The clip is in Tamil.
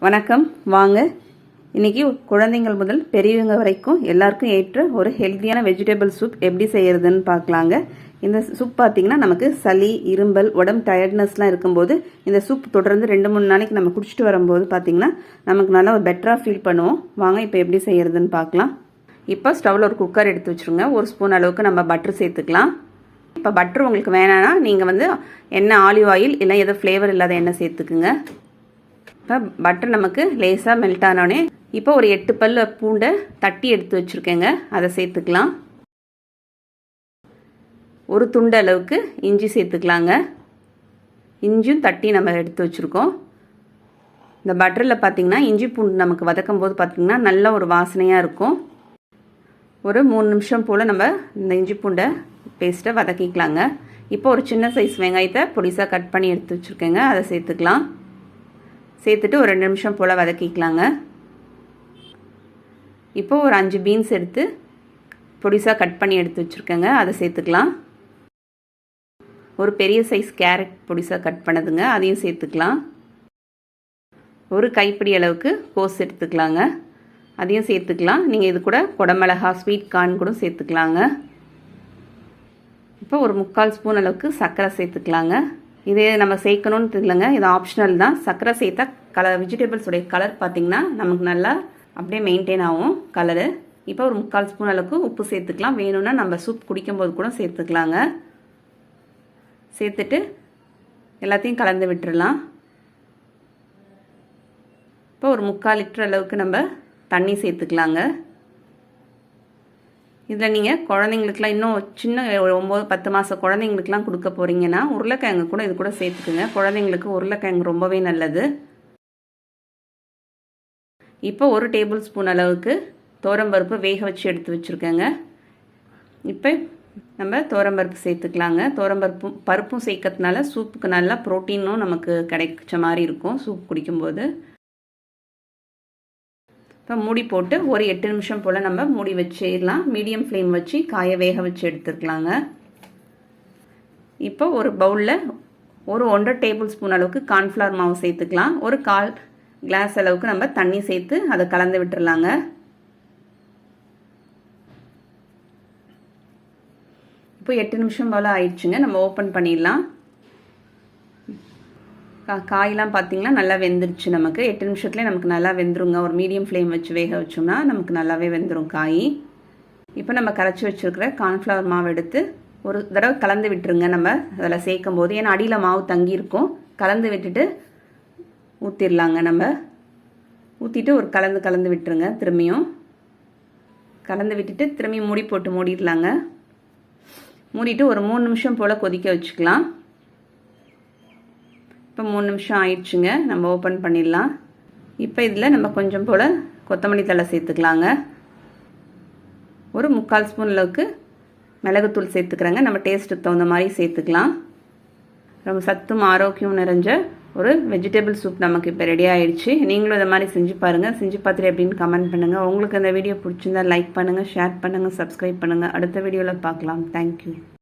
வணக்கம். வாங்க இன்றைக்கி குழந்தைங்கள் முதல் பெரியவங்க வரைக்கும் எல்லாருக்கும் ஏற்ற ஒரு ஹெல்த்தியான வெஜிடபிள் சூப் எப்படி செய்கிறதுன்னு பார்க்கலாங்க. இந்த சூப் பார்த்திங்கன்னா நமக்கு சளி, இரும்பல், உடம்பு டயர்ட்னஸ்லாம் இருக்கும்போது இந்த சூப் தொடர்ந்து 2-3 நாளைக்கு நம்ம குடிச்சிட்டு வரும்போது பார்த்திங்கன்னா நமக்கு நல்லா ஒரு பெட்டராக ஃபீல் பண்ணுவோம். வாங்க இப்போ எப்படி செய்கிறதுன்னு பார்க்கலாம். இப்போ ஸ்டவ்வில் ஒரு குக்கர் எடுத்து வச்சுருங்க. 1 ஸ்பூன் அளவுக்கு நம்ம பட்டர் சேர்த்துக்கலாம். இப்போ பட்டர் உங்களுக்கு வேணான்னா நீங்கள் எண்ணெய், ஆலிவ் ஆயில் இல்லை எதோ ஃப்ளேவர் இல்லாத எண்ணெய் சேர்த்துக்குங்க. இப்போ பட்டர் நமக்கு லேசாக மெல்ட் ஆனோடனே இப்போ ஒரு 8 பல் பூண்டை தட்டி எடுத்து வச்சுருக்கேங்க, அதை சேர்த்துக்கலாம். ஒரு துண்டு அளவுக்கு இஞ்சி சேர்த்துக்கலாங்க. இஞ்சியும் தட்டி நம்ம எடுத்து வச்சுருக்கோம். இந்த பட்டரில் பார்த்திங்கன்னா இஞ்சி பூண்டு நமக்கு வதக்கும் போது பார்த்திங்கன்னா நல்ல ஒரு வாசனையாக இருக்கும். ஒரு 3 நிமிஷம் போல் நம்ம இந்த இஞ்சி பூண்டை பேஸ்ட்டை வதக்கிக்கலாங்க. இப்போ ஒரு சின்ன சைஸ் வெங்காயத்தை பொடிசாக கட் பண்ணி எடுத்து வச்சுருக்கேங்க, அதை சேர்த்துக்கலாம். சேர்த்துட்டு ஒரு 2 நிமிஷம் போல் வதக்கிக்கலாங்க. இப்போ ஒரு 5 பீன்ஸ் எடுத்து பொடிசாக கட் பண்ணி எடுத்து வச்சுருக்கேங்க, அதை சேர்த்துக்கலாம். ஒரு பெரிய சைஸ் கேரட் பொடிசாக கட் பண்ணதுங்க, அதையும் சேர்த்துக்கலாம். ஒரு கைப்பிடி அளவுக்கு கோஸ் எடுத்துக்கலாங்க, அதையும் சேர்த்துக்கலாம். நீங்கள் இது கூட குடமிளகா, ஸ்வீட் கார்ன் கூட சேர்த்துக்கலாங்க. இப்போ ஒரு 3/4 ஸ்பூன் அளவுக்கு சர்க்கரை சேர்த்துக்கலாங்க. இதே நம்ம சேர்க்கணும்னு இல்லைங்க, இது ஆப்ஷனல் தான். சர்க்கரை சேர்த்தா வெஜிடபிள்ஸுடைய கலர் பார்த்திங்கன்னா நமக்கு நல்லா அப்படியே மெயின்டைன் ஆகும் கலரு. இப்போ ஒரு 3/4 ஸ்பூன் அளவுக்கு உப்பு சேர்த்துக்கலாம். வேணும்னா நம்ம சூப் குடிக்கும்போது கூட சேர்த்துக்கலாங்க. சேர்த்துட்டு எல்லாத்தையும் கலந்து விட்டுடலாம். இப்போ ஒரு 3/4 லிட்டர் அளவுக்கு நம்ம தண்ணி சேர்த்துக்கலாங்க. இதில் நீங்கள் குழந்தைங்களுக்குலாம் இன்னும் சின்ன 9-10 மாத குழந்தைங்களுக்குலாம் கொடுக்க போகிறீங்கன்னா உருளைக்கிழங்கு கூட இது கூட சேர்த்துக்குங்க. குழந்தைங்களுக்கு உருளைக்கிழங்கு ரொம்பவே நல்லது. இப்போ ஒரு டேபிள் ஸ்பூன் அளவுக்கு துவரம்பருப்பு வேக வச்சு எடுத்து வச்சுருக்கேங்க. இப்போ நம்ம துவரம்பருப்பு சேர்த்துக்கலாங்க. பருப்பும் சேர்க்கறதுனால சூப்புக்கு நல்லா ப்ரோட்டீனும் நமக்கு கிடைச்ச மாதிரி இருக்கும் சூப் குடிக்கும்போது. இப்போ மூடி போட்டு ஒரு 8 நிமிஷம் போல் நம்ம மூடி வச்சிடலாம். மீடியம் ஃப்ளேம் வச்சு காய வேக வச்சு எடுத்துக்கலாங்க. இப்போ ஒரு பவுலில் ஒரு 1.5 டேபிள் ஸ்பூன் அளவுக்கு கார்ன்ஃப்ளவர் மாவு சேர்த்துக்கலாம். ஒரு 1/4 கிளாஸ் அளவுக்கு நம்ம தண்ணி சேர்த்து அதை கலந்து விட்டுறலாங்க. இப்போ 8 நிமிஷம் போல் ஆயிடுச்சுங்க, நம்ம ஓப்பன் பண்ணிடலாம். காயெலாம் பார்த்திங்கன்னா நல்லா வெந்துருச்சு. நமக்கு 8 நிமிஷத்துலேயே நமக்கு நல்லா வெந்துருங்க. ஒரு மீடியம் ஃப்ளேம் வச்சு வேக வச்சோம்னா நமக்கு நல்லாவே வெந்துடும் காய். இப்போ நம்ம கரைச்சி வச்சுருக்கிற கார்ன்ஃப்ளவர் மாவு எடுத்து ஒரு தடவை கலந்து விட்டுருங்க. நம்ம அதில் சேர்க்கும் போது ஏன்னா அடியில் மாவு தங்கியிருக்கும். கலந்து விட்டுட்டு ஊற்றிடலாங்க. நம்ம ஊற்றிட்டு ஒரு கலந்து விட்டுருங்க. திரும்பியும் கலந்து விட்டுட்டு திரும்பி மூடி போட்டு மூடிடலாங்க. மூடிட்டு ஒரு 3 நிமிஷம் போல் கொதிக்க வச்சுக்கலாம். இப்போ 3 நிமிஷம் ஆயிடுச்சுங்க, நம்ம ஓப்பன் பண்ணிடலாம். இப்போ இதில் நம்ம கொஞ்சம் போல் கொத்தமல்லி தழை சேர்த்துக்கலாங்க. ஒரு 3/4 ஸ்பூன் அளவுக்கு மிளகுத்தூள் சேர்த்துக்கிறேங்க. நம்ம டேஸ்ட்டுக்கு தகுந்த மாதிரி சேர்த்துக்கலாம். ரொம்ப சத்தும் ஆரோக்கியம் நிறைஞ்ச ஒரு வெஜிடபிள் சூப் நமக்கு இப்போ ரெடி ஆகிடுச்சு. நீங்களும் இதை மாதிரி செஞ்சு பாருங்கள். செஞ்சு பார்த்துட்டு எப்படின்னு கமெண்ட் பண்ணுங்கள். உங்களுக்கு இந்த வீடியோ பிடிச்சிருந்தா லைக் பண்ணுங்கள், ஷேர் பண்ணுங்கள், சப்ஸ்கிரைப் பண்ணுங்கள். அடுத்த வீடியோவில் பார்க்கலாம். தேங்க்யூ.